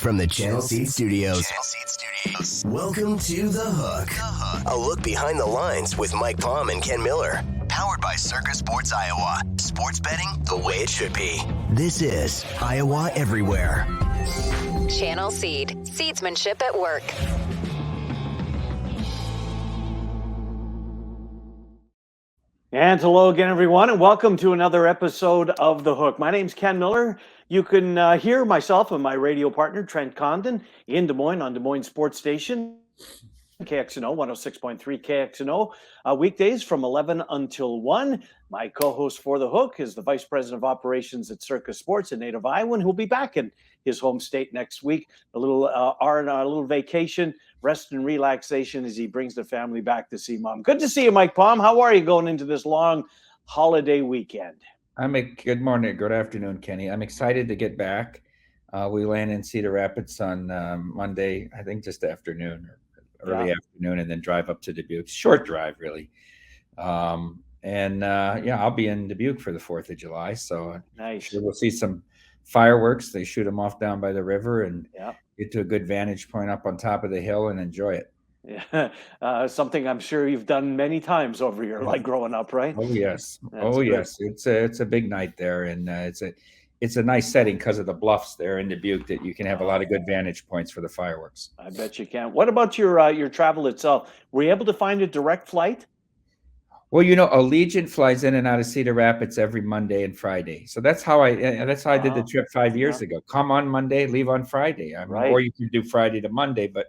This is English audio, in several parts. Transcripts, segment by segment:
From the Channel Seed Studios. Welcome to The Hook. A look behind the lines with Mike Palm and Ken Miller. Powered by Circa Sports Iowa. Sports betting the way it should be. This is Iowa Everywhere. Channel Seed. Seedsmanship at work. And hello again, everyone, and welcome to another episode of The Hook. My name's Ken Miller. You can hear myself and my radio partner, Trent Condon, in Des Moines on Des Moines Sports Station, KXNO, 106.3 KXNO, weekdays from 11 until 1. My co-host for The Hook is the Vice President of Operations at Circa Sports, a native Iowan who'll be back in his home state next week. A little a little vacation, rest and relaxation as he brings the family back to see Mom. Good to see you, Mike Palm. How are you going into this long holiday weekend? Good morning, good afternoon, Kenny. I'm excited to get back. We land in Cedar Rapids on Monday, I think just afternoon or early afternoon, and then drive up to Dubuque. Short drive, really. I'll be in Dubuque for the 4th of July. So nice. Sure we'll see some fireworks. They shoot them off down by the river and get to a good vantage point up on top of the hill and enjoy it. Yeah, something I'm sure you've done many times over your life growing up, right? Oh yes, Yes. It's a big night there, and it's a nice setting because of the bluffs there in Dubuque that you can have a lot of good vantage points for the fireworks. I bet you can. What about your travel itself? Were you able to find a direct flight? Well, Allegiant flies in and out of Cedar Rapids every Monday and Friday. So that's how I did the trip 5 years ago. Come on Monday, leave on Friday. Or you can do Friday to Monday, but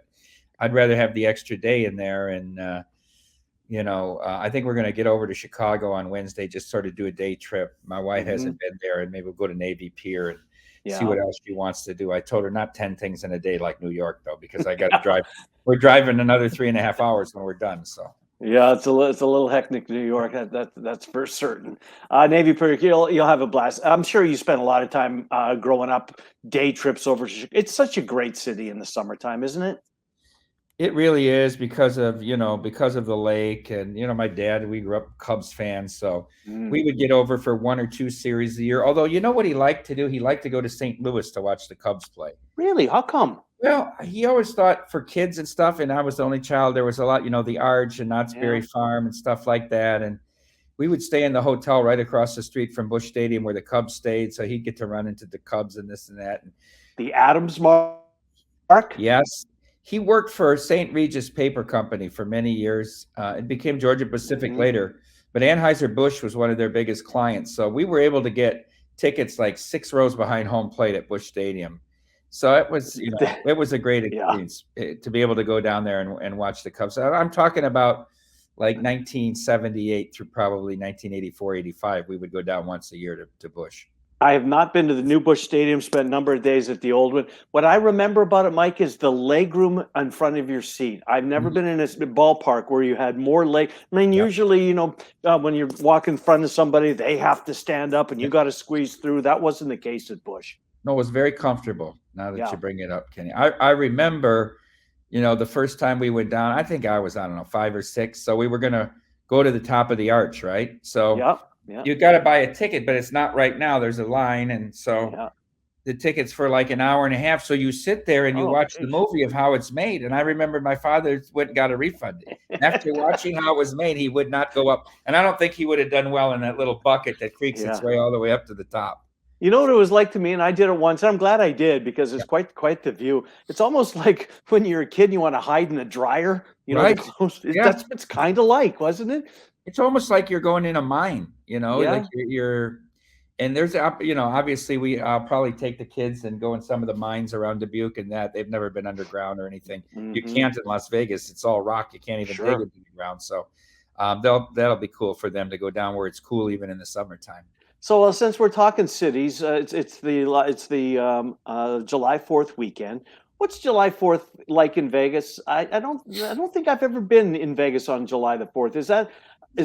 I'd rather have the extra day in there. And, I think we're going to get over to Chicago on Wednesday, just sort of do a day trip. My wife hasn't been there, and maybe we'll go to Navy Pier and see what else she wants to do. I told her not 10 things in a day like New York, though, because I got to drive. We're driving another 3.5 hours when we're done. So. Yeah, it's a little hectic, New York. That's for certain. Navy Pier, you'll have a blast. I'm sure you spent a lot of time growing up, day trips over. It's such a great city in the summertime, isn't it? It really is because of the lake, and my dad. We grew up Cubs fans, so we would get over for 1 or 2 series a year. Although what he liked to do, he liked to go to St. Louis to watch the Cubs play. Really? How come? Well, he always thought for kids and stuff, and I was the only child. There was a lot, the Arch and Knott's Berry Farm and stuff like that, and we would stay in the hotel right across the street from Busch Stadium where the Cubs stayed, so he'd get to run into the Cubs and this and that. The Adams Mark? Yes. He worked for St. Regis Paper Company for many years. It became Georgia Pacific later, but Anheuser-Busch was one of their biggest clients. So we were able to get tickets like 6 rows behind home plate at Busch Stadium. So it was a great experience to be able to go down there and watch the Cubs. I'm talking about like 1978 through probably 1984, 85. We would go down once a year to Busch. I have not been to the new Busch Stadium, spent a number of days at the old one. What I remember about it, Mike, is the legroom in front of your seat. I've never been in a ballpark where you had more leg. I mean, usually, when you're walking in front of somebody, they have to stand up and you got to squeeze through. That wasn't the case at Busch. No, it was very comfortable. Now that you bring it up, Kenny, I remember, the first time we went down, I think I was, 5 or 6. So we were going to go to the top of the arch, right? So you got to buy a ticket, but it's not right now. There's a line. And so the ticket's for like an hour and a half. So you sit there and you watch the movie of how it's made. And I remember my father went and got a refund. After watching how it was made, he would not go up. And I don't think he would have done well in that little bucket that creaks its way all the way up to the top. You know what it was like to me, and I did it once. I'm glad I did because it's quite the view. It's almost like when you're a kid and you want to hide in the dryer. Right. That's what it's kind of like, wasn't it? It's almost like you're going in a mine, like you're and there's, obviously I'll probably take the kids and go in some of the mines around Dubuque and that. They've never been underground or anything. You can't in Las Vegas. It's all rock. You can't even dig into the ground. So that'll be cool for them to go down where it's cool even in the summertime. So since we're talking cities, it's the July 4th weekend. What's July 4th like in Vegas? I don't think I've ever been in Vegas on July the 4th. Is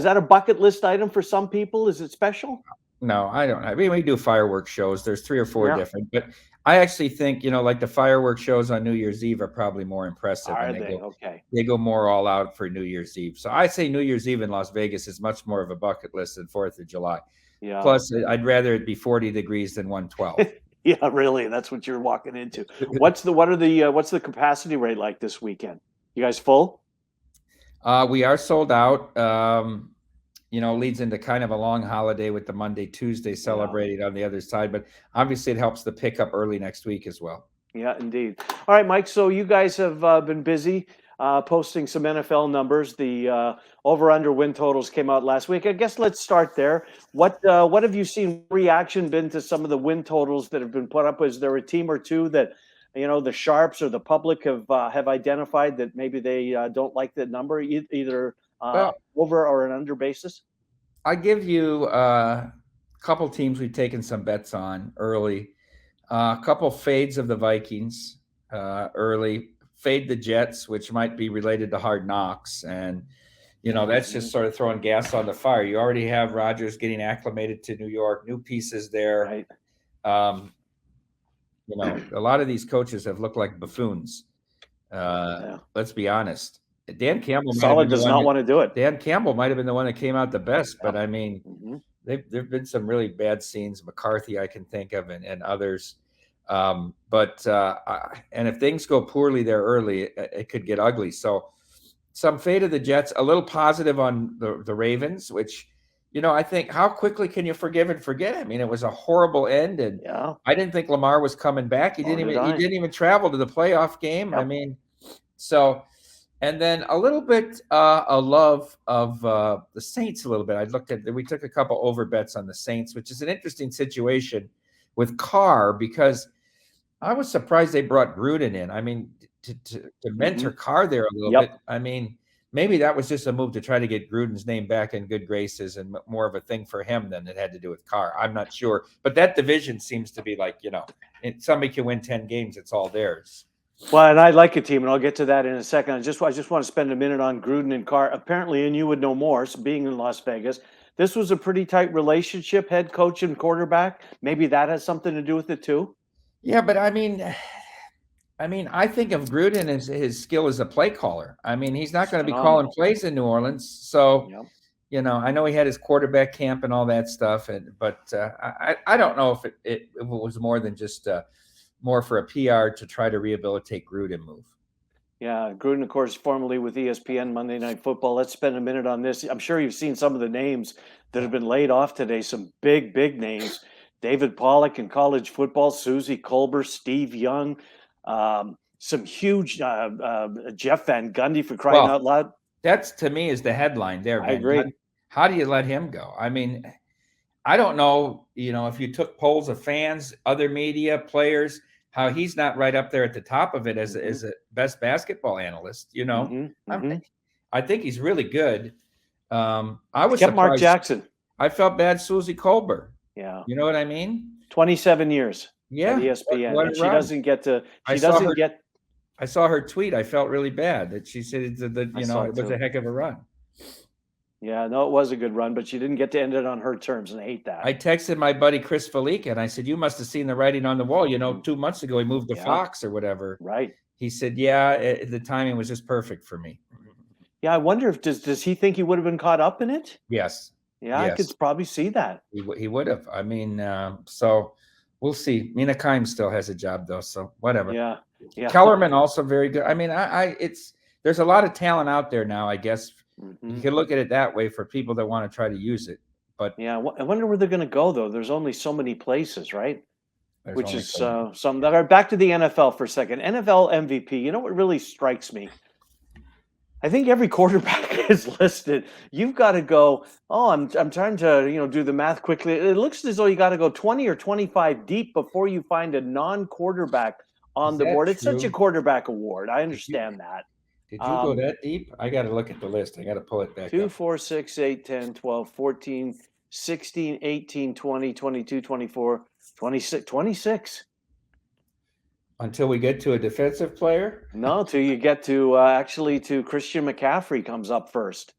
that a bucket list item for some people? Is it special? No, I don't. I mean, we do fireworks shows. There's 3 or 4 different, but I actually think, like the fireworks shows on New Year's Eve are probably more impressive. Are they? Okay. They go more all out for New Year's Eve. So I say New Year's Eve in Las Vegas is much more of a bucket list than 4th of July. Yeah. Plus, I'd rather it be 40 degrees than 112. Yeah, really. That's what you're walking into. What's the capacity rate like this weekend? You guys full? We are sold out. Leads into kind of a long holiday with the Monday, Tuesday celebrating on the other side, but obviously it helps the pickup early next week as well. Yeah, indeed. All right, Mike. So you guys have been busy posting some NFL numbers. The over/under win totals came out last week. I guess let's start there. What have you seen reaction been to some of the win totals that have been put up? Is there a team or two that the sharps or the public have identified that maybe they don't like the number either Well, over or an under basis? I give you a couple teams we've taken some bets on early. A couple fades of the Vikings early. Fade the Jets, which might be related to Hard Knocks, and that's just sort of throwing gas on the fire. You already have Rodgers getting acclimated to New York, new pieces there. Right. A lot of these coaches have looked like buffoons. Let's be honest. Dan Campbell does not want to do it. Dan Campbell might have been the one that came out the best, but I mean, Mm-hmm. there've been some really bad scenes. McCarthy, I can think of, and others. And if things go poorly there early, it could get ugly. So, some fade of the Jets, a little positive on the Ravens, which, I think, how quickly can you forgive and forget? I mean, it was a horrible end, and I didn't think Lamar was coming back. He didn't even travel to the playoff game. Yep. I mean, so. And then a little bit a love of the Saints a little bit. We took a couple over bets on the Saints, which is an interesting situation with Carr, because I was surprised they brought Gruden in. I mean, to mentor Carr there a little bit. I mean, maybe that was just a move to try to get Gruden's name back in good graces and more of a thing for him than it had to do with Carr. I'm not sure. But that division seems to be like, somebody can win 10 games. It's all theirs. Well, and I like a team, and I'll get to that in a second. I just want to spend a minute on Gruden and Carr. Apparently, and you would know more, so being in Las Vegas, this was a pretty tight relationship, head coach and quarterback. Maybe that has something to do with it too. Yeah, but I mean, I think of Gruden as his skill as a play caller. I mean, he's not going to be calling plays in New Orleans, so I know he had his quarterback camp and all that stuff, but I don't know if it was more than just. More for a PR to try to rehabilitate Gruden move. Yeah, Gruden, of course, formerly with ESPN Monday Night Football. Let's spend a minute on this. I'm sure you've seen some of the names that have been laid off today. Some big names. David Pollack in college football, Susie Colbert, Steve Young, some huge Jeff Van Gundy, for crying out loud. That's, to me, is the headline there. I agree. How do you let him go? I mean, I don't know, if you took polls of fans, other media, players, how he's not right up there at the top of it as a best basketball analyst. I think he's really good. I was kept surprised. Mark Jackson. I felt bad. Susie Colbert. Yeah, you know what I mean. 27 years. Yeah, at ESPN. What and she doesn't get to. I saw her tweet. I felt really bad that she said it was a heck of a run. Yeah, no, it was a good run, but she didn't get to end it on her terms, and I hate that. I texted my buddy Chris Felica, and I said, "You must have seen the writing on the wall. 2 months ago he moved to Fox or whatever." Right. He said, "Yeah, the timing was just perfect for me." Yeah, I wonder if does he think he would have been caught up in it? Yes. Yeah, yes. I could probably see that. He would have. I mean, so we'll see. Mina Kimes still has a job though, so whatever. Yeah. Kellerman also very good. I mean, there's a lot of talent out there now, I guess. You can look at it that way for people that want to try to use it. But yeah, I wonder where they're going to go though. There's only so many places, right? Which is some that are back to the NFL for a second. NFL MVP. You know what really strikes me? I think every quarterback is listed. You've got to go. Oh, I'm trying to do the math quickly. It looks as though you got to go 20 or 25 deep before you find a non-quarterback on the board. True? It's such a quarterback award. I understand that. Did you go that deep? I got to look at the list. I got to pull it back 2, up. 4, 6, 8, 10, 12, 14, 16, 18, 20, 22, 24, 26. 26. Until we get to a defensive player? No, till you get to Christian McCaffrey comes up first.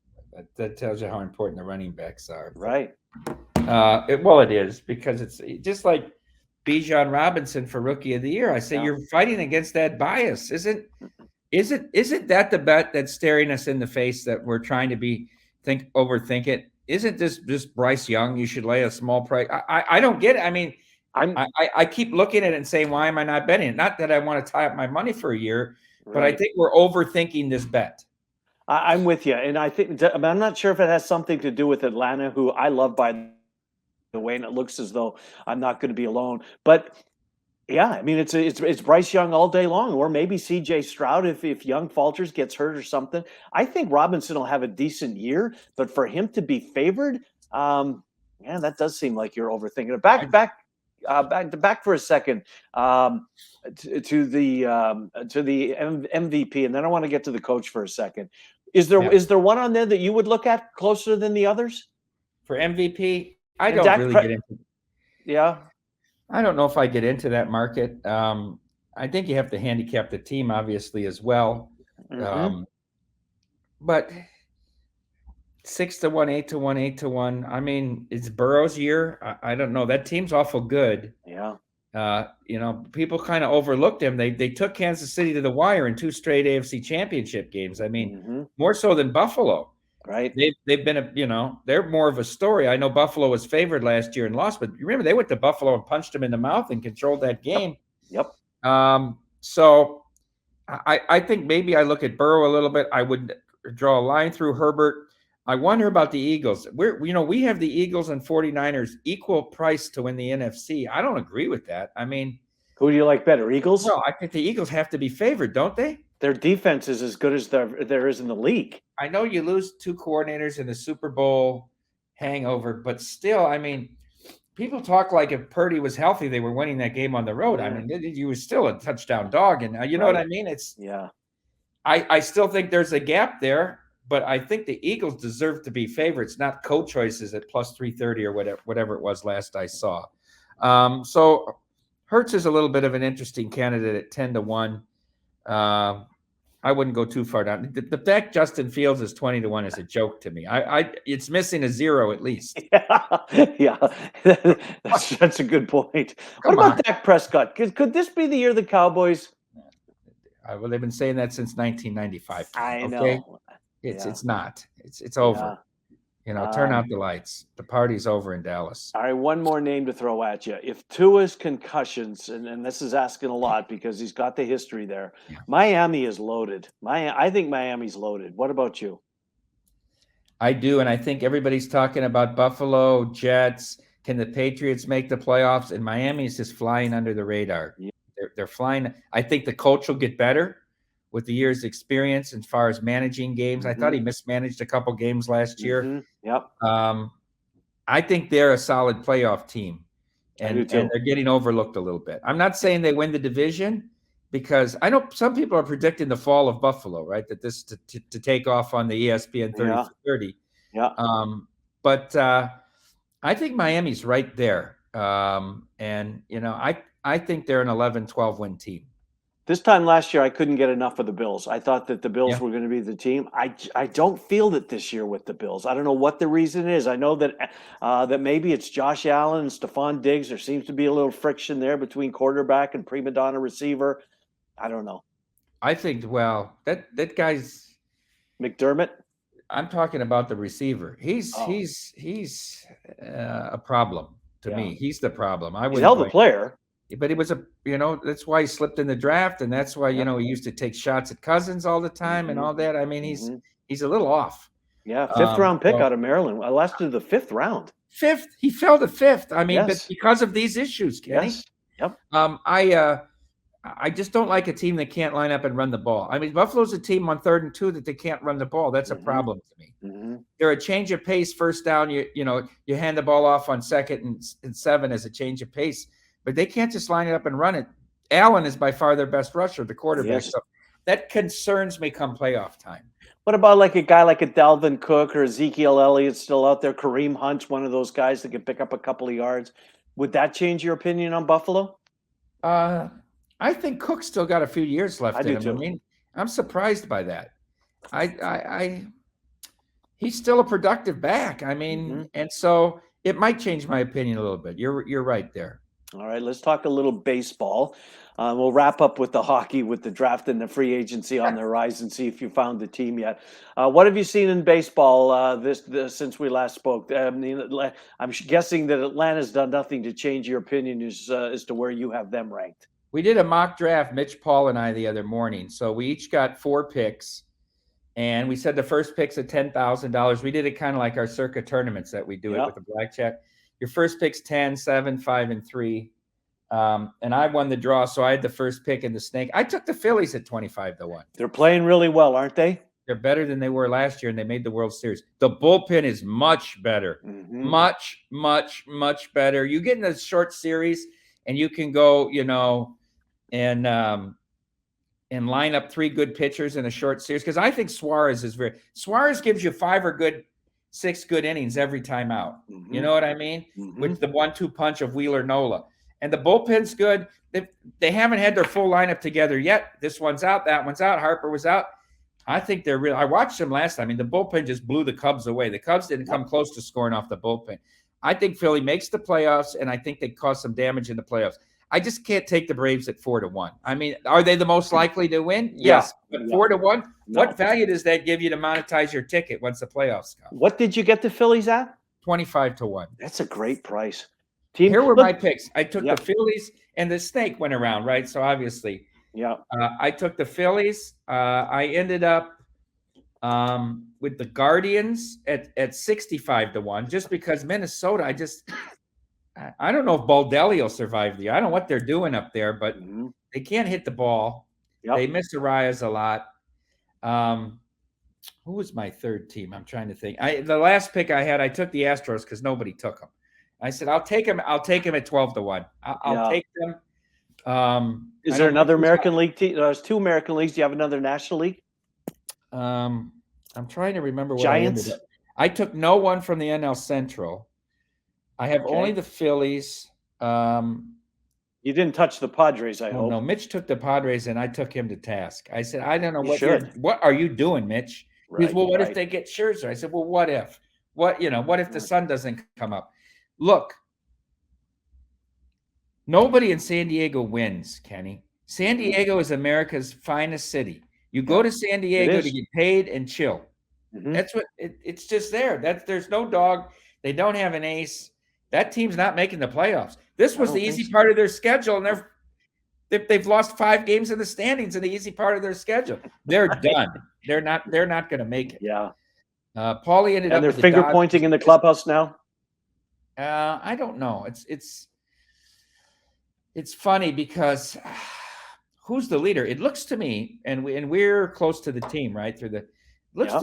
That tells you how important the running backs are. Right. It is, because it's just like Bijan Robinson for Rookie of the Year. I say you're fighting against that bias. Isn't that the bet that's staring us in the face that we're trying to overthink it? Isn't this just Bryce Young? You should lay a small price. I don't get it. I mean, I keep looking at it and saying, why am I not betting it? Not that I want to tie up my money for a year, but I Right. think we're overthinking this bet. I'm with you, and I think I'm not sure if it has something to do with Atlanta, who I love by the way, and it looks as though I'm not going to be alone. But yeah, I mean it's Bryce Young all day long, or maybe C.J. Stroud if Young falters, gets hurt or something. I think Robinson will have a decent year, but for him to be favored, yeah, that does seem like you're overthinking it. Back for a second. To the MVP, and then I want to get to the coach for a second. Is there one on there that you would look at closer than the others For MVP? I and don't Dak really Pre- get into. Yeah. I don't know if I get into that market. I think you have to handicap the team, obviously, as well. Mm-hmm. But 6-1, 8-1, 8-1. I mean, it's Burrow's year. I don't know. That team's awful good. Yeah. People kind of overlooked him. They took Kansas City to the wire in 2 straight AFC Championship games. I mean, more so than Buffalo. Right. They've been they're more of a story. I know Buffalo was favored last year and lost, but remember they went to Buffalo and punched them in the mouth and controlled that game. Yep. So I think maybe I look at Burrow a little bit. I would draw a line through Herbert. I wonder about the Eagles. We have the Eagles and 49ers equal price to win the NFC. I don't agree with that. I mean, who do you like better, Eagles? Well, I think the Eagles have to be favored, don't they? Their defense is as good as there is in the league. I know you lose 2 coordinators in the Super Bowl hangover, but still, I mean, people talk like if Purdy was healthy, they were winning that game on the road. Yeah. I mean, he was still a touchdown dog, and you know what I mean? I still think there's a gap there, but I think the Eagles deserve to be favorites, not co-choices at plus 330 or whatever it was last I saw. So Hurts is a little bit of an interesting candidate at 10-1. I wouldn't go too far down. The fact Justin Fields is 20-1 is a joke to me. It's missing a 0 at least. Yeah. That's a good point. What about Dak Prescott? Could this be the year the Cowboys? Well, they've been saying that since 1995. I know. Okay? It's not. It's over. Turn out the lights. The party's over in Dallas. All right, one more name to throw at you. If Tua's concussions, and this is asking a lot because he's got the history there, Miami is loaded. I think Miami's loaded. What about you? I do, and I think everybody's talking about Buffalo, Jets. Can the Patriots make the playoffs? And Miami's just flying under the radar. Yeah. They're flying. I think the coach will get better with the year's experience as far as managing games. I thought he mismanaged a couple games last year. Yep. I think they're a solid playoff team, and they're getting overlooked a little bit. I'm not saying they win the division because I know some people are predicting the fall of Buffalo, right? That this to take off on the ESPN 30-30. Yeah. But I think Miami's right there. And I think they're an 11-12 win team. This time last year, I couldn't get enough of the Bills. I thought that the Bills were going to be the team. I don't feel that this year with the Bills. I don't know what the reason is. I know that that maybe it's Josh Allen and Stephon Diggs. There seems to be a little friction there between quarterback and prima donna receiver. I don't know. I think, that guy's McDermott. I'm talking about the receiver. He's a problem to me. He's the problem. He's a hell of a player. But it was that's why he slipped in the draft, and that's why he used to take shots at Cousins all the time and all that. I mean, he's a little off. Yeah, 5th round pick out of Maryland. I lasted the 5th round. 5th, he fell to 5th. I mean, but because of these issues, Kenny. Yes. Yep. I just don't like a team that can't line up and run the ball. I mean, Buffalo's a team on 3rd and 2 that they can't run the ball. That's a problem to me. They're a change of pace. First down, you hand the ball off on 2nd and 7 as a change of pace. But they can't just line it up and run it. Allen is by far their best rusher, the quarterback. Yes. So that concerns me come playoff time. What about like a guy like a Dalvin Cook or Ezekiel Elliott still out there? Kareem Hunt's one of those guys that can pick up a couple of yards. Would that change your opinion on Buffalo? I think Cook's still got a few years left in him. Too. I mean, I'm surprised by that. He's still a productive back. I mean, and so it might change my opinion a little bit. You're right there. All right, let's talk a little baseball. We'll wrap up with the hockey, with the draft and the free agency on the horizon. See if you found the team yet. What have you seen in baseball this since we last spoke? I'm guessing that Atlanta's done nothing to change your opinion as to where you have them ranked. We did a mock draft, Mitch, Paul, and I, the other morning. So we each got 4 picks. And we said the first pick's at $10,000. We did it kind of like our circuit tournaments that we do it with the blackjack. Your first pick's 10, 7, 5, and 3. And I won the draw, so I had the first pick in the snake. I took the Phillies at 25-1. They're playing really well, aren't they? They're better than they were last year, and they made the World Series. The bullpen is much better. Mm-hmm. Much, much, much better. You get in a short series, and you can go, and line up 3 good pitchers in a short series. Because I think Suarez gives you 5 or 6 good innings every time out. Mm-hmm. You know what I mean? Mm-hmm. With the 1-2 punch of Wheeler Nola. And the bullpen's good. They haven't had their full lineup together yet. This one's out, that one's out. Harper was out. I think they're real. I watched them last time. I mean, the bullpen just blew the Cubs away. The Cubs didn't come close to scoring off the bullpen. I think Philly makes the playoffs, and I think they cause some damage in the playoffs. I just can't take the Braves at 4-1. I mean, are they the most likely to win? Yes. But 4-1, what value does that give you to monetize your ticket once the playoffs come? What did you get the Phillies at? 25-1. That's a great price. Here were my picks. I took the Phillies, and the snake went around, right? So obviously, I took the Phillies. I ended up with the Guardians at 65-1, just because Minnesota, I don't know if Baldelli will survive the year. I don't know what they're doing up there, but they can't hit the ball. Yep. They miss Arias a lot. Who was my third team? I'm trying to think. The last pick I had, I took the Astros because nobody took them. I said, I'll take him. I'll take him at 12-1. I'll take them. Is there another American League team? There's 2 American leagues. Do you have another National League? I'm trying to remember what Giants. I took no one from the NL Central. I have only the Phillies. You didn't touch the Padres, I hope. No, Mitch took the Padres, and I took him to task. I said, I don't know what are you doing, Mitch? He goes, well, what if they get Scherzer? I said, well, what if? What if the sun doesn't come up? Look, nobody in San Diego wins, Kenny. San Diego is America's finest city. You go to San Diego to get paid and chill. Mm-hmm. That's what it's just there. There's no dog. They don't have an ace. That team's not making the playoffs. This was the easy part of their schedule, and they've lost 5 games in the standings in the easy part of their schedule. They're done. They're not going to make it. Yeah. Paulie ended up. And they're finger pointing in the clubhouse now. I don't know. It's funny because who's the leader? It looks to me, and we're close to the team, right? To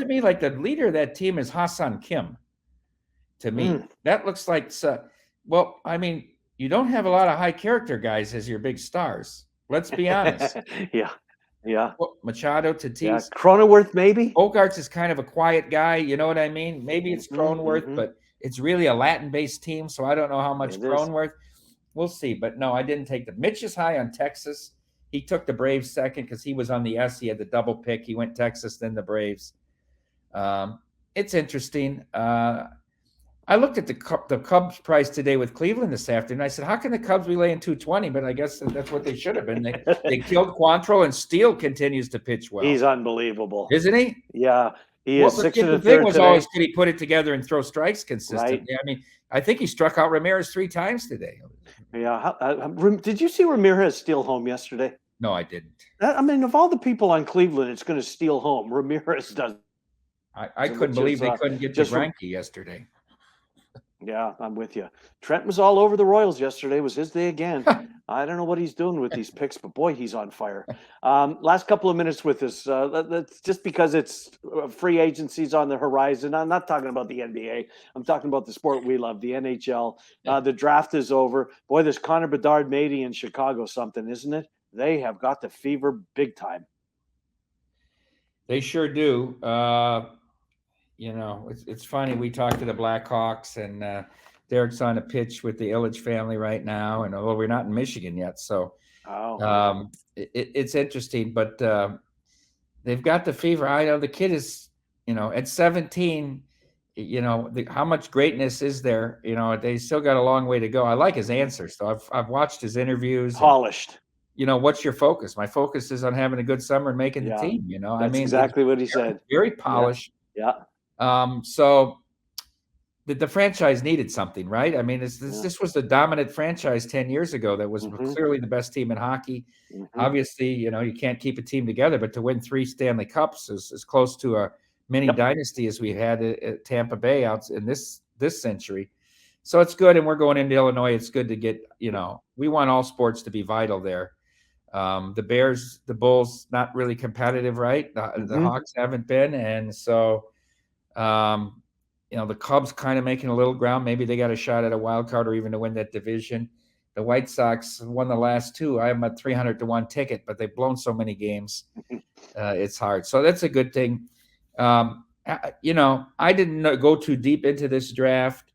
me like the leader of that team is Ha-Seong Kim. To me, that looks like. Well, I mean, you don't have a lot of high character guys as your big stars. Let's be honest. Yeah. Well, Machado, Tatis, Cronenworth, maybe. Bogarts is kind of a quiet guy. You know what I mean? Maybe it's Cronenworth, but it's really a Latin-based team, so I don't know how much Cronenworth. We'll see. But no, I didn't take them. Mitch is high on Texas. He took the Braves second because he was on the S. He had the double pick. He went Texas, then the Braves. It's interesting. I looked at the Cubs price today with Cleveland this afternoon. I said, how can the Cubs be laying 220? But I guess that's what they should have been. They killed Quantrill, and Steele continues to pitch well. He's unbelievable. Isn't he? Yeah. He is 6 in the third thing was today. Always, could he put it together and throw strikes consistently? Right. I mean, I think he struck out Ramirez 3 times today. Yeah. Did you see Ramirez steal home yesterday? No, I didn't. I mean, of all the people on Cleveland, it's going to steal home. Ramirez does. I couldn't believe they couldn't get to Greinke yesterday. Yeah, I'm with you. Trent was all over the Royals yesterday. It was his day again. I don't know what he's doing with these picks, but boy, he's on fire. Last couple of minutes with us. That's just because it's free agencies on the horizon. I'm not talking about the NBA. I'm talking about the sport we love, the NHL. The draft is over. Boy, this Connor Bedard matey in Chicago something, isn't it? They have got the fever big time. They sure do. It's funny. We talked to the Blackhawks, and Derek's on a pitch with the Illich family right now. And we're not in Michigan yet, so it's interesting. But they've got the fever. I know the kid is, at 17, how much greatness is there? They still got a long way to go. I like his answers, though. I've watched his interviews. Polished. What's your focus? My focus is on having a good summer and making the team. That's exactly what he said. Very polished. Yeah. So the franchise needed something, right? I mean, this was the dominant franchise 10 years ago that was clearly the best team in hockey. Obviously, you can't keep a team together, but to win 3 Stanley Cups is as close to a mini dynasty as we had at Tampa Bay out in this century. So it's good, and we're going into Illinois. It's good to get, we want all sports to be vital there. The Bears, the Bulls, not really competitive, right? The Hawks haven't been, and so the Cubs kind of making a little ground. Maybe they got a shot at a wild card or even to win that division. The White Sox won the last 2. I have a 300-1 ticket, but they've blown so many games. It's hard. So that's a good thing. I didn't go too deep into this draft.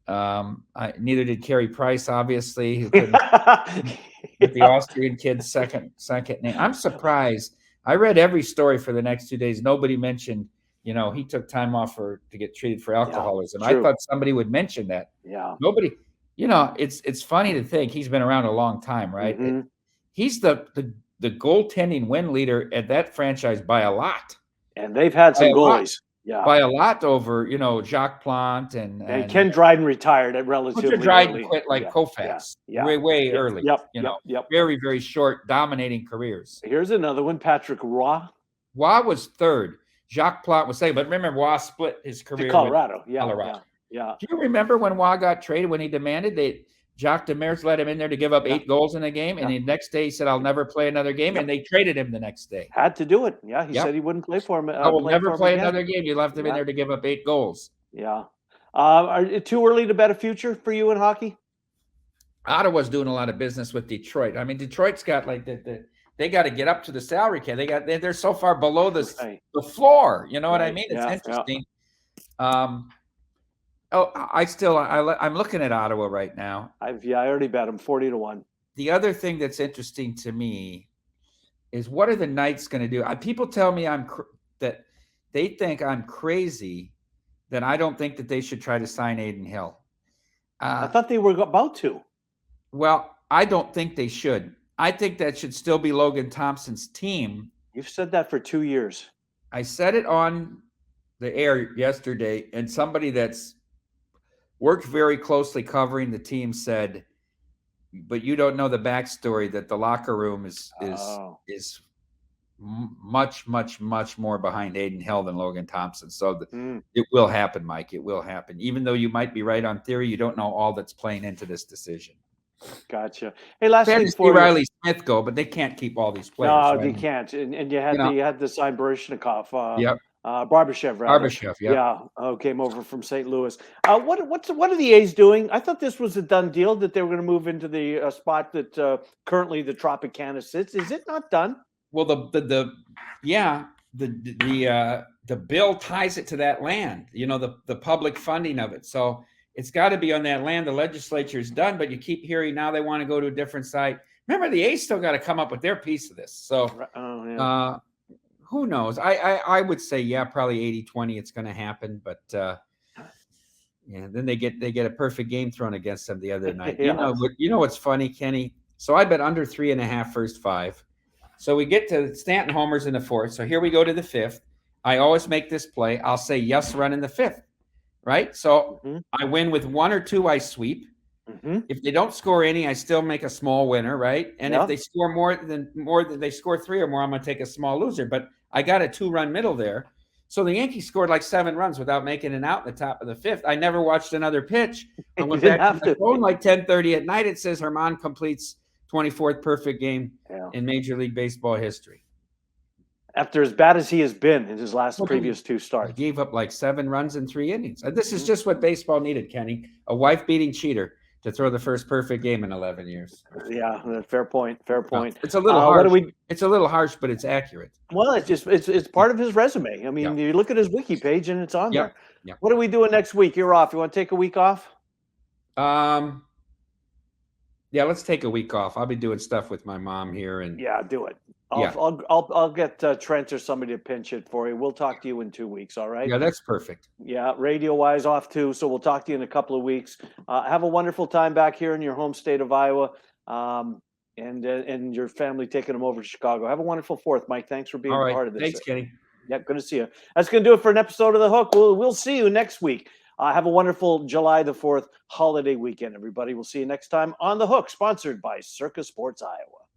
Neither did Carey Price, obviously, who couldn't with the Austrian kid's second name. I'm surprised. I read every story for the next 2 days. Nobody mentioned, he took time off to get treated for alcoholism. I thought somebody would mention that. Yeah. Nobody. It's funny to think he's been around a long time, right? He's the goaltending win leader at that franchise by a lot. And they've had some goalies. Yeah. By a lot over, Jacques Plante and Ken Dryden retired at relatively early. Dryden quit like Koufax way early. Yep. Very, very short, dominating careers. Here's another one, Patrick Roy. Roy was third. Jacques Plante was second. But remember, Roy split his career to Colorado. Yeah. Do you remember when Roy got traded, when he demanded Jacques Demers let him in there to give up 8 goals in a game, and the next day he said, "I'll never play another game," and they traded him the next day. Had to do it. Yeah, he said he wouldn't play for him. I will never play another game. You left him in there to give up 8 goals. Yeah. Are it too early to bet a future for you in hockey? Ottawa's doing a lot of business with Detroit. I mean, Detroit's got like they got to get up to the salary cap. They're so far below the floor. You know what I mean? It's interesting. I'm looking at Ottawa right now. I already bet them 40-1. The other thing that's interesting to me is, what are the Knights going to do? People tell me that they think I'm crazy, that I don't think that they should try to sign Aiden Hill. I thought they were about to. Well, I don't think they should. I think that should still be Logan Thompson's team. You've said that for 2 years. I said it on the air yesterday, and somebody that's worked very closely covering the team said, but you don't know the backstory, that the locker room is much, much, much more behind Aiden Hill than Logan Thompson. So it will happen, Mike. It will happen. Even though you might be right on theory, you don't know all that's playing into this decision. Gotcha. Hey, last thing for Riley Smith go, but they can't keep all these players. No, right? You can't. And you had to sign Baryshnikov. Yep. Barbashev, rather. Barbashev, came over from St. Louis. What are the A's doing? I thought this was a done deal, that they were going to move into the spot that currently the Tropicana sits. Is it not done? Well, the bill ties it to that land. The public funding of it. So it's got to be on that land. The legislature's done, but you keep hearing now they want to go to a different site. Remember, the A's still got to come up with their piece of this. So. Who knows? I would say, probably 80-20 it's going to happen. But then they get a perfect game thrown against them the other night. You know what's funny, Kenny? So I bet under 3.5 first 5. So we get to Stanton homers in the 4th. So here we go to the 5th. I always make this play. I'll say yes run in the 5th, right? So I win with 1 or 2, I sweep. If they don't score any, I still make a small winner, right? And if they score more than they score 3 or more, I'm going to take a small loser. But I got a 2-run middle there. So the Yankees scored like 7 runs without making an out in the top of the 5th. I never watched another pitch. I went back to the phone like 10:30 at night. It says Herman completes 24th perfect game in Major League Baseball history. After as bad as he has been in his previous 2 starts. He gave up like 7 runs in 3 innings. And this is just what baseball needed, Kenny. A wife-beating cheater to throw the first perfect game in 11 years. Yeah, fair point. It's a little harsh. It's a little harsh, but it's accurate. Well, it's part of his resume. I mean, you look at his wiki page and it's on there. Yeah. What are we doing next week? You're off. You want to take a week off? Let's take a week off. I'll be doing stuff with my mom here, and do it. I'll get Trent or somebody to pinch it for you. We'll talk to you in 2 weeks. All right. Yeah, that's perfect. Yeah, radio wise off too. So we'll talk to you in a couple of weeks. Have a wonderful time back here in your home state of Iowa, and your family taking them over to Chicago. Have a wonderful 4th, Mike. Thanks for being All right. part of this. Thanks, Kenny. Yeah, good to see you. That's going to do it for an episode of The Hook. We'll see you next week. Have a wonderful July the 4th holiday weekend, everybody. We'll see you next time on The Hook, sponsored by Circus Sports Iowa.